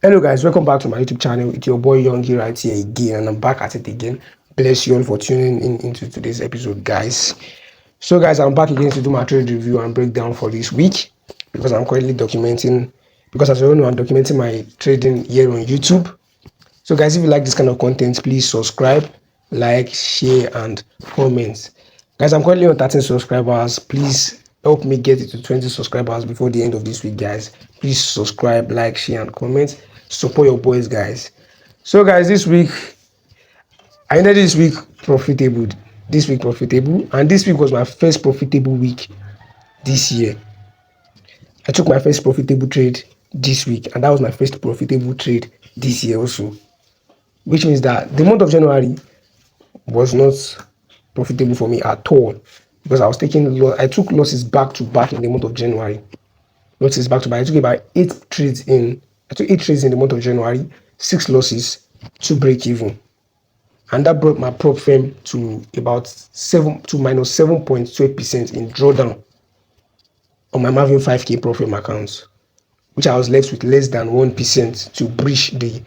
Hello guys, welcome back to my YouTube channel. It's your boy Youngie right here again, and I'm back at it again. Bless you all for tuning in into today's episode, guys. So guys, I'm back again to do my trade review and breakdown for this week because I'm currently documenting, because as you all know, I'm documenting my trading here on YouTube. So guys, if you like this kind of content, please subscribe, like, share and comment. Guys, I'm currently on 13 subscribers. Please help me get it to 20 subscribers before the end of this week, guys. Please subscribe, like, share and comment. Support your boys, guys. So guys, this week I ended this week profitable, and this week was my first profitable week this year. I took my first profitable trade this week, and that was my first profitable trade this year also, which means that the month of January was not profitable for me at all, because I took losses back to back in the month of January. Losses back to back. I took about 8 trades in the month of January, 6 losses, 2 break even, and that brought my PROPFIRM to about minus 7.12% in drawdown on my Maven 5K PROPFIRM accounts, which I was left with less than 1% to breach the.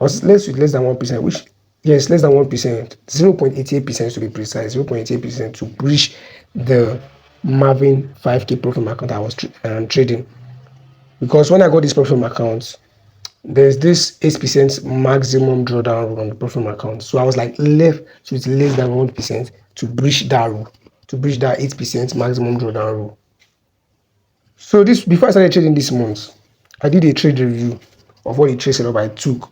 I was left with less than 1%, which yes, less than 1%, 0.88% to be precise, 0.88% to breach the Maven 5K PROPFIRM account I was trading. Because when I got this PROPFIRM account, there's this 8% maximum drawdown rule on the PROPFIRM account. So I was like left with less than 1% to breach that rule, to breach that 8% maximum drawdown rule. So before I started trading this month, I did a trade review of what the trade setup I took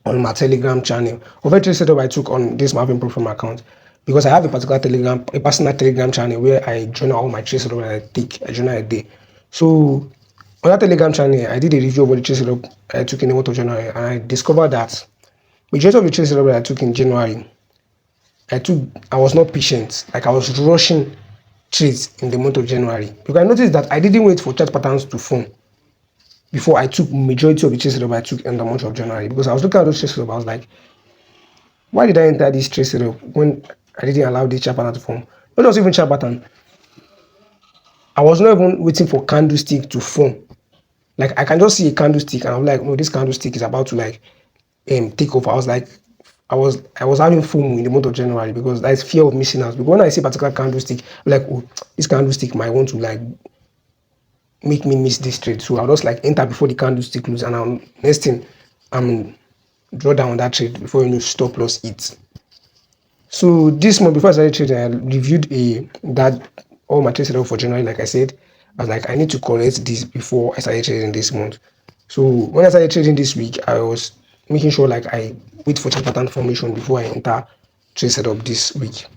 on my Telegram channel, of a trade setup I took on this Maven PROPFIRM account, because I have a personal Telegram channel where I journal all my trade setup that I journal a day. So on that Telegram channel, I did a review of what the trade setup I took in the month of January, and I discovered that majority of the trade setup that I took in January, I was not patient. Like, I was rushing trades in the month of January, because I noticed that I didn't wait for chart patterns to form before I took majority of the trade setup I took in the month of January. Because I was looking at those trade setup, I was like, why did I enter this trade setup when I didn't allow this chart pattern to form? Not just even chart pattern. I was not even waiting for candlestick to form. Like, I can just see a candlestick and I'm like, no, this candlestick is about to like take off. I was like, I was having FOMO in the month of January, because that's fear of missing out. Because when I see a particular candlestick, I'm like, oh, this candlestick might want to like make me miss this trade. So I'll just like enter before the candlestick closes, and next thing I'm draw down on that trade before you stop loss it. So this month, before I started trading, I reviewed all my trade setup for January. Like I said, I was like, I need to correct this before I started trading this month. So when I started trading this week, I was making sure like I wait for chart pattern formation before I enter trade setup this week.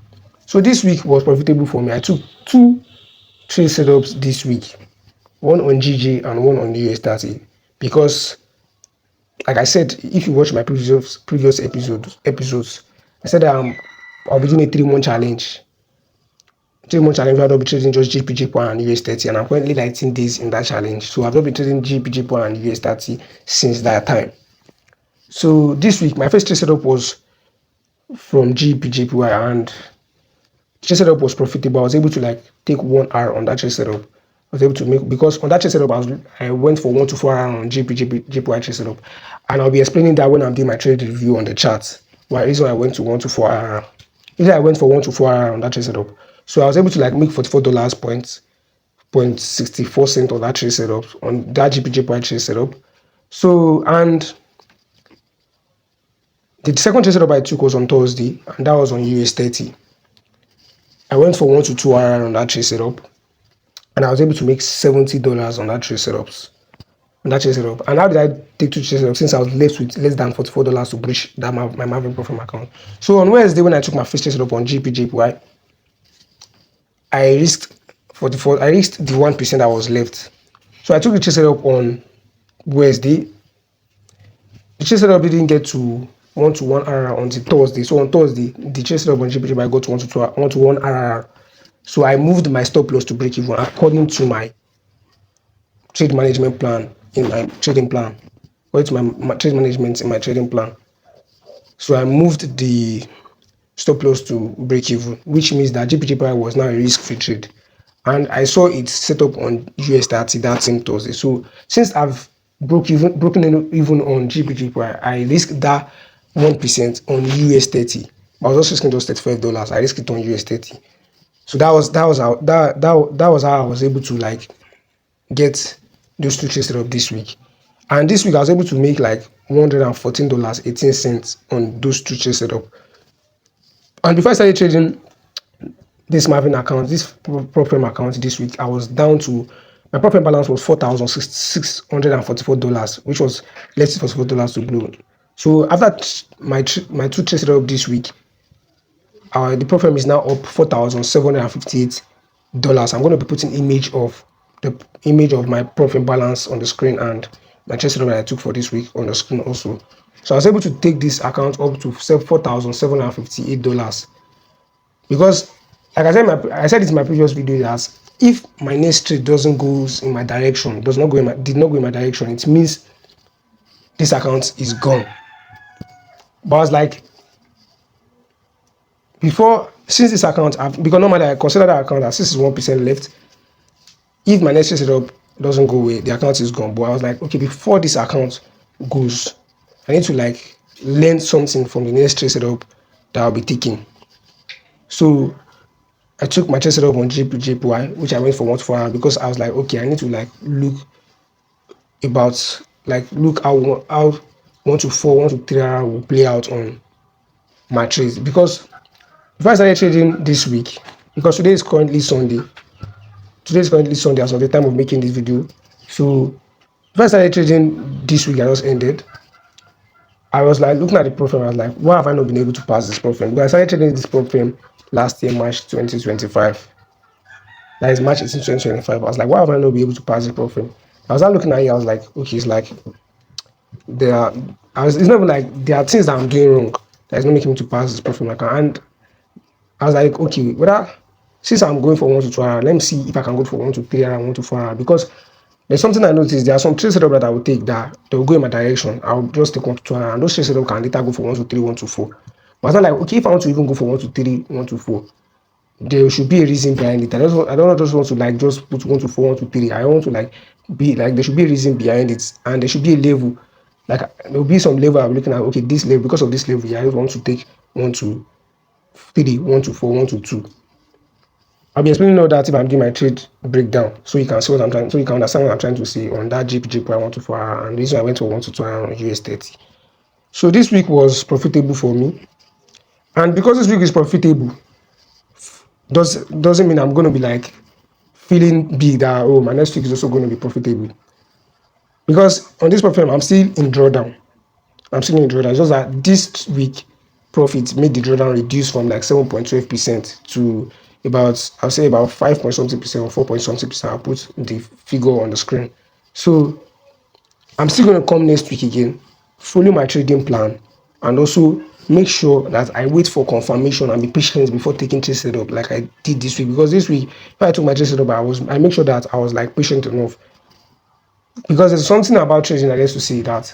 So this week was profitable for me. I took 2 trade setups this week, one on GG and one on US30, because like I said, if you watch my previous episodes, I said I'll be doing a 3-month challenge. 3-month challenge where I'll be trading just GBPJPY and US30, and I'm currently 19 days in that challenge. So I've not been trading GBPJPY and US30 since that time. So this week, my first trade setup was from GBPJPY, and trade setup was profitable. I was able to like take 1 hour on that trade setup. I was able to make, because on that trade setup I went for 1 to 4 hours on GBPJPY trade setup, and I'll be explaining that when I'm doing my trade review on the chart. Why reason I went to 1 to 4 hours. Usually I went for 1 to 4 hours on that trade setup. So I was able to like make $44.64 on that trade setup, on that GBPJPY trade setup. So, and the second trade setup I took was on Thursday, and that was on US30. I went for 1 to 2 hours on that trade setup, and I was able to make $70 on that trade setups. And how did I take 2 trade setups, since I was left with less than $44 to breach that my Maven PROPFIRM account? So on Wednesday, when I took my first trade setup on GBPJPY, I risked the 1% that was left. So I took the trade setup on Wednesday. The trade setup didn't get to 1 to 1 hour until Thursday. So on Thursday, the trade setup on GBPJPY got to 1 to 1 hour. So I moved my stop loss to break even according to my trade management plan in my trading plan. According to my trade management in my trading plan. So I moved the stop loss to break even, which means that GBPJPY was now a risk-free trade. And I saw it set up on US30 that same Thursday. So since I've broken even on GBPJPY. I risked that 1% on US30. I was just risking just $35. I risked it on US30. So that was how I was able to like get those two trades set up this week. And this week I was able to make like $114.18 on those two trades set up. And before I started trading this Maven account, this PROPFIRM account this week, I was down to my profit balance was $4,644, which was less than $44 to blow. So after my two trades set up this week, the PROPFIRM is now up $4,758. I'm going to be putting the image of my profit balance on the screen and my trade setup that I took for this week on the screen also. So I was able to take this account up to $4,758 because, like I said it in my previous video, that if my next trade doesn't go in my direction, did not go in my direction, it means this account is gone. But I was like, since this account, because normally I consider that account as 61% left. If my next trade setup doesn't go away, the account is gone. But I was like, okay, before this account goes, I need to like learn something from the next trade setup that I'll be taking. So I took my trade setup on GBPJPY, which I went for 1 to 4 hours because I was like, okay, I need to like look how 1 to 4, 1 to 3 hours will play out on my trades. Because if I started trading this week, because today is currently Sunday as of the time of making this video. So if I started trading this week that just ended, I was like looking at the PROPFIRM, I was like, why have I not been able to pass this PROPFIRM? Because I started trading this PROPFIRM last year, March 2025. That is March 18, 2025. I was like, why have I not been able to pass this PROPFIRM? I was not looking at it, I was like, okay, it's like it's not even like there are things that I'm doing wrong that is not making me to pass this PROPFIRM account. And I was like, okay, since I'm going for 1 to 2 hours, let me see if I can go for 1 to 3 hours, 1 to 4 hours. Because there's something I noticed, there are some trade setup that I will take that they will go in my direction. I'll just take 1 to 2 hours, and those trade setup can later go for 1 to 3, 1 to 4. But it's not like, okay, if I want to even go for 1 to 3, 1 to 4, there should be a reason behind it. I don't just want to like just put 1 to 4, 1 to 3. I want to like be like, there should be a reason behind it, and there should be a level. Like there will be some level I'm looking at, okay, this level, because of this level, yeah, I just want to take 1 to 3, 1 to 4, 1 to 2. I'll be explaining all that if I'm doing my trade breakdown, so you can see what I'm trying, so you can understand what I'm trying to say on that GBPJPY 1 to 4 hour, and the reason I went to 1 to 2 hour on US30. So this week was profitable for me, and because this week is profitable, doesn't mean I'm going to be like feeling big that, oh, my next week is also going to be profitable. Because on this PROPFIRM, I'm still in drawdown. It's just that this week profit made the drawdown reduce from like 7.12% to about, I'll say about 5 point something percent or 4 point something percent. I'll put the figure on the screen. So I'm still going to come next week again, follow my trading plan, and also make sure that I wait for confirmation and be patient before taking trade setup like I did this week. Because this week, when I took my trade setup, I make sure that I was like patient enough. Because there's something about trading I guess to say that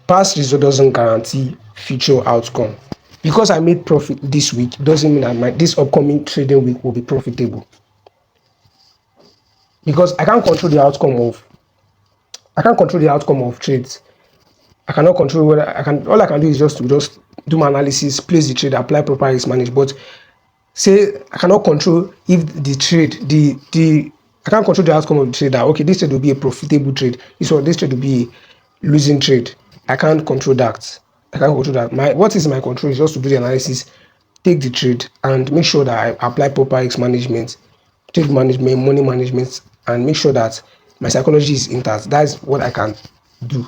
past result doesn't guarantee future outcome. Because I made profit this week doesn't mean that this upcoming trading week will be profitable. Because I can't control the outcome of trades. I cannot control whether all I can do is just do my analysis, place the trade, apply proper risk management. But say I cannot control if the trade, I can't control the outcome of the trade, that okay, this trade will be a profitable trade, this trade will be a losing trade. I can't control that. What is in my control is just to do the analysis, take the trade, and make sure that I apply proper risk management, trade management, money management, and make sure that my psychology is intact. That's what I can do.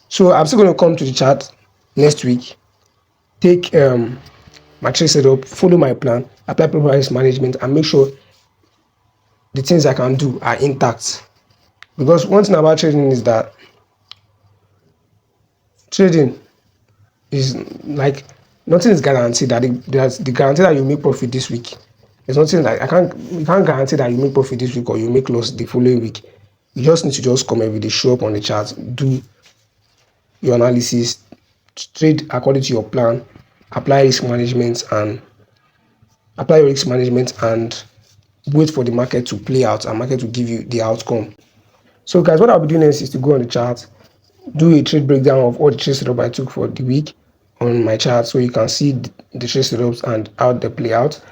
So I'm still going to come to the chart next week, take my trade setup, follow my plan, apply proper risk management, and make sure the things I can do are intact. Because one thing about trading is that trading is like, nothing is guaranteed that the guarantee that you make profit this week. There's nothing like you can't guarantee that you make profit this week or you make loss the following week. You just need to just come every day, show up on the chart, do your analysis, trade according to your plan, apply your risk management, and wait for the market to play out and market to give you the outcome. So guys, what I'll be doing next is to go on the chart, do a trade breakdown of all the trade setup I took for the week on my chart, so you can see the trade setups and how they play out.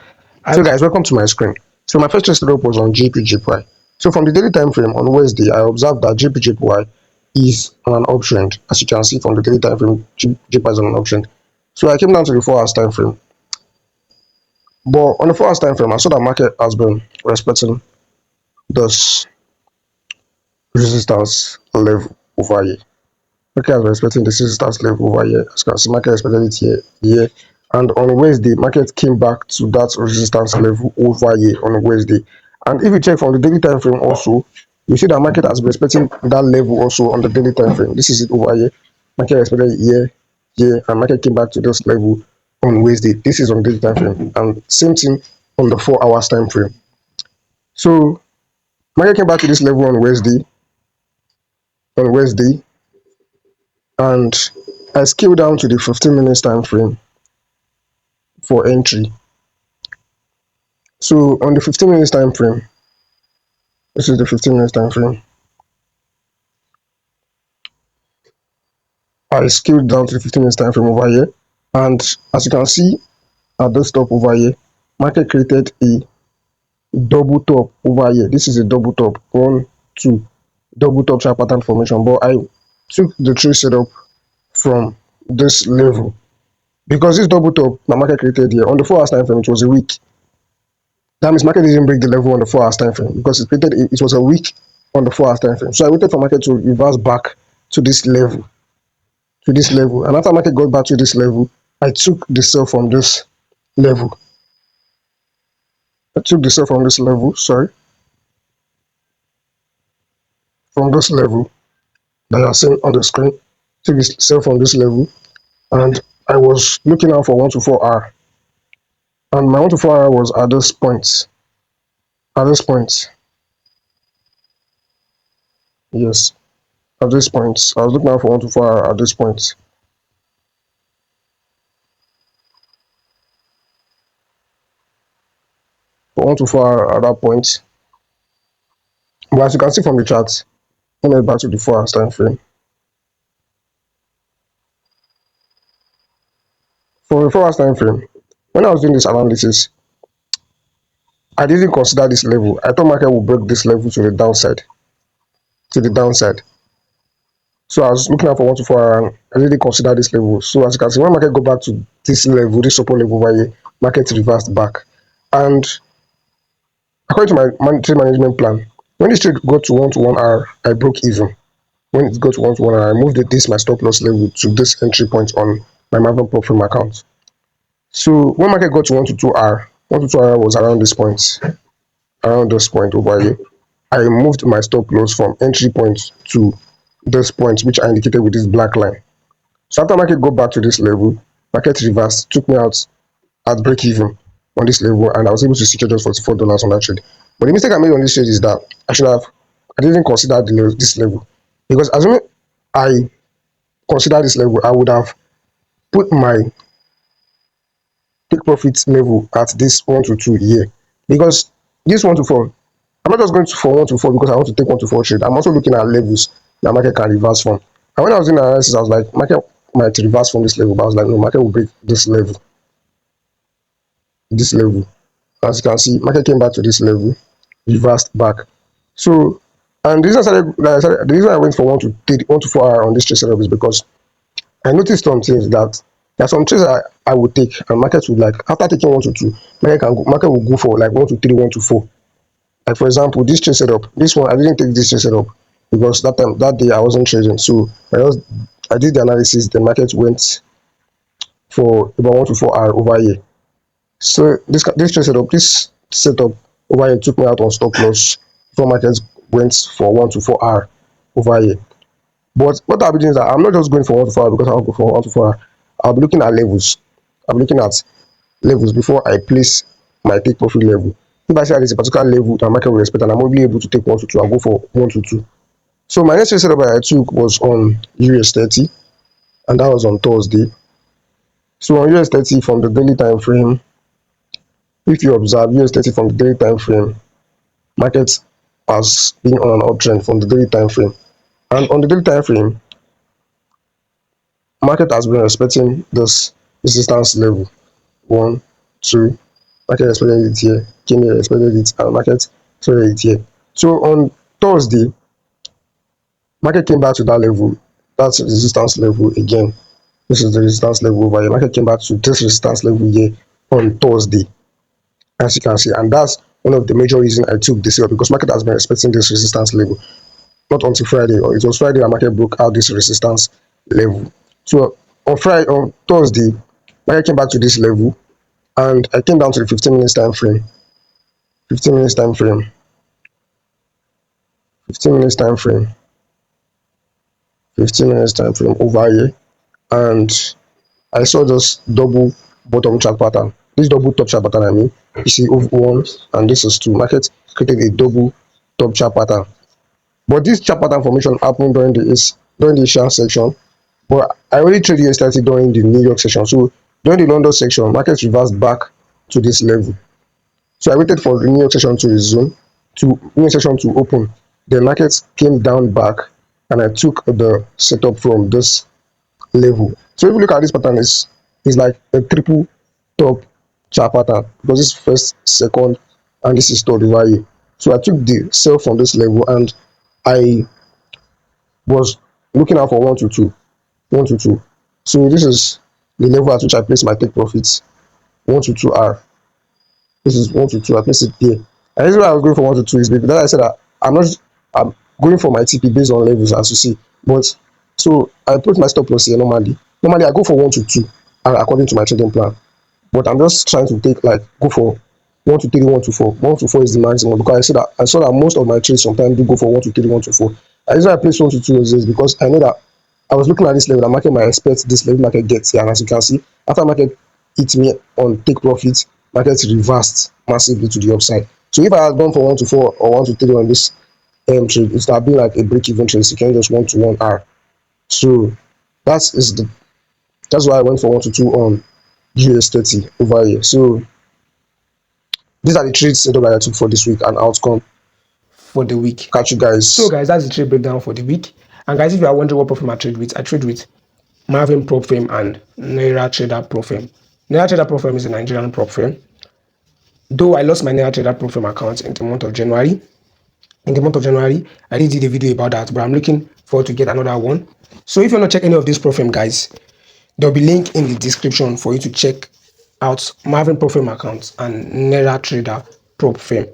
So guys, welcome to my screen. So my first trade setup was on GBPJPY. So from the daily time frame on Wednesday, I observed that GBPJPY is on an uptrend. As you can see from the daily time frame, GBPJPY is on an uptrend. So I came down to the 4 hours time frame. But on the 4 hours time frame, I saw that market has been respecting this resistance level over here. Market has been respecting this resistance level over here. As you can see, market respected it here. And on Wednesday, market came back to that resistance level over here on Wednesday. And if you check from the daily time frame also, you see that market has been respecting that level also on the daily time frame. This is it over here. Market respected it here, and market came back to this level on Wednesday. This is on the daily time frame, and same thing on the 4 hours time frame. So market came back to this level on Wednesday, and I scaled down to the 15 minutes time frame for entry. So on the 15 minutes time frame, this is the 15 minutes time frame, I scaled down to the 15 minutes time frame over here, and as you can see at this top over here, market created a double top over here. This is a double top, 1 2 double top chart pattern formation, but I took the trade setup from this level because this double top the market created here on the 4 hours time frame, it was a week. That means market didn't break the level on the 4 hours time frame because it was a week on the 4 hours time frame. So I waited for market to reverse back to this level, and after market got back to this level, I took the sell from this level. From this level that you are seeing on the screen. Took this sell from this level, and I was looking out for 1 to 4 hour, and my 1 to 4 hour was at this point. Yes, at this point I was looking out for 1 to 4 hour at this point. For 1 to 4 hour at that point. But as you can see from the chart, let me head back to the 4 hours time frame. For the 4 hours time frame, when I was doing this analysis, I didn't consider this level. I thought market would break this level to the downside. So I was looking out for 1 to 4 hour, and I didn't consider this level. So as you can see, when market go back to this level, this support level over here, market reversed back. And according to my trade management plan, when this trade got to 1 to 1 hour, I broke even. When it got to 1 to 1 hour, I moved this my stop loss level to this entry point on my Maven PROPFIRM account. So when market got to 1 to 2 hour, 1 to 2 hour was around this point over here. I moved my stop loss from entry point to this point, which I indicated with this black line. So after market got back to this level, market reversed, took me out at break even on this level, and I was able to secure just $44 on that trade. But the mistake I made on this trade is that I didn't consider this level, because assuming I consider this level, I would have put my take profit level at this 1 to 2 here, because this 1 to 4, I'm not just going for 1 to 4 because I want to take 1 to 4 trade. I'm also looking at levels that market can reverse from. And when I was doing analysis, I was like, market might reverse from this level, but I was like, no, market will break this level. As you can see, market came back to this level, reversed back. So, and the reason I went for 1 to 4 hour on this trade setup is because I noticed some things, that there are some trades I would take, and market would, like, after taking 1 to 2, market will go for like 1 to 3, 1 to 4. Like for example, this trade setup, this one I didn't take this trade setup because that day I wasn't trading. So I did the analysis. The market went for about 1 to 4 hour over here. So this trade setup, this setup over here took me out on stop loss before market went for 1 to 4 hour over here. But what I'll be doing is that I'm not just going for 1 to 4 hour because I'll go for 1 to 4 hour. I'll be looking at levels. Before I place my take profit level. If I see that there's a particular level that market will respect and I'm only able to take 1 to 2, I'll go for 1 to 2. So my next trade setup I took was on US30, and that was on Thursday. So on US30 from the daily time frame, if you observe US30 from the daily time frame, market has been on an uptrend from the daily time frame. And on the daily time frame, market has been respecting this resistance level. 1, 2, market expected it here, came here, expected it, and market expected it here. So on Thursday, market came back to that level. That's resistance level again. This is the resistance level over here. Market came back to this resistance level here on Thursday, as you can see, and that's one of the major reasons I took this sell, because market has been expecting this resistance level. Not until Friday, or it was Friday that market broke out this resistance level. So on Thursday, market came back to this level, and I came down to the 15 minutes time frame. 15 minutes time frame. 15 minutes time frame. 15 minutes time frame over here, and I saw this double bottom chart pattern. This double top chart pattern, I mean, you see over 1 and this is 2. Market created a double top chart pattern. But this chart pattern formation happened during the Asian section. But I already traded yesterday during the New York section. So during the London section, market reversed back to this level. So I waited for the New York section to resume, New York section to open. The market came down back, and I took the setup from this level. So if you look at this pattern, it's like a triple top chart pattern, because this is first, second, and this is third over here. So I took the sell from this level, and I was looking out for 1 to 2, 1 to 2. So this is the level at which I place my take profits. 1 to 2 R. This is 1 to 2. I place it there. And the reason why I was going for 1 to 2 is because, that I said that I'm going for my TP based on levels, as you see. But so I put my stop loss here normally. Normally I go for 1 to 2 according to my trading plan. But I'm just trying to go for 1 to 3, 1 to 4. 1 to 4 is the maximum, because I saw that most of my trades sometimes do go for 1 to 3, 1 to 4. The reason I placed 1 to 2 is because I know that I was looking at this level, the market might expect this level market gets here, and as you can see, after market hit me on take profit, market reversed massively to the upside. So if I had gone for 1 to 4 or 1 to 3 on this trade, it would have been like a break-even trade, securing just 1 to 1 R. So that's why I went for 1 to 2 on US30 over here. So these are the trades setup that I took for this week and outcome for the week. Catch you guys. So guys, that's the trade breakdown for the week. And guys, if you are wondering what PROPFIRM I trade with Maven PROPFIRM and NAIRA Trader PROPFIRM. NAIRA Trader PROPFIRM is a Nigerian prop firm. Though I lost my NAIRA Trader PROPFIRM account in the month of January. I did a video about that, but I'm looking forward to get another one. So if you want to check any of these prop firm, guys, there'll be link in the description for you to check out Maven PROPFIRM accounts and NAIRA Trader PROPFIRM.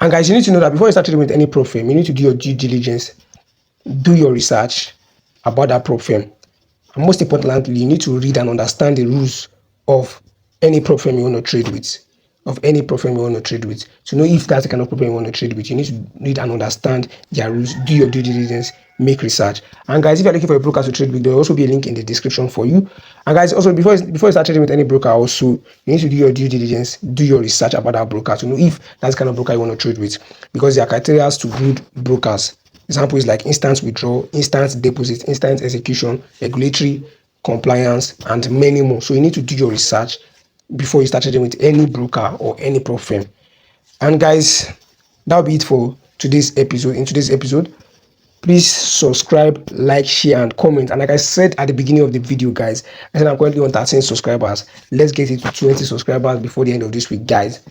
And guys, you need to know that before you start trading with any prop firm, you need to do your due diligence, do your research about that prop firm. And most importantly, you need to read and understand the rules of any prop firm you want to trade with. To know if that's the kind of prop firm you want to trade with, you need to read and understand their rules, do your due diligence, make research. And guys, if you're looking for a broker to trade with, there will also be a link in the description for you. And guys, also before you start trading with any broker, also you need to do your due diligence, do your research about that broker to know if that's the kind of broker you want to trade with, because there are criteria to good brokers. Example is like instant withdrawal, instant deposit, instant execution, regulatory compliance, and many more. So you need to do your research before you start trading with any broker or any prop firm. And guys, that'll be it for today's episode. In today's episode, please subscribe, like, share, and comment. And like I said at the beginning of the video, guys, I said I'm currently on 13 subscribers. Let's get it to 20 subscribers before the end of this week, guys.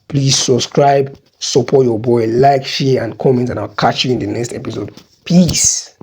Please subscribe, support your boy, like, share, and comment, and I'll catch you in the next episode. Peace.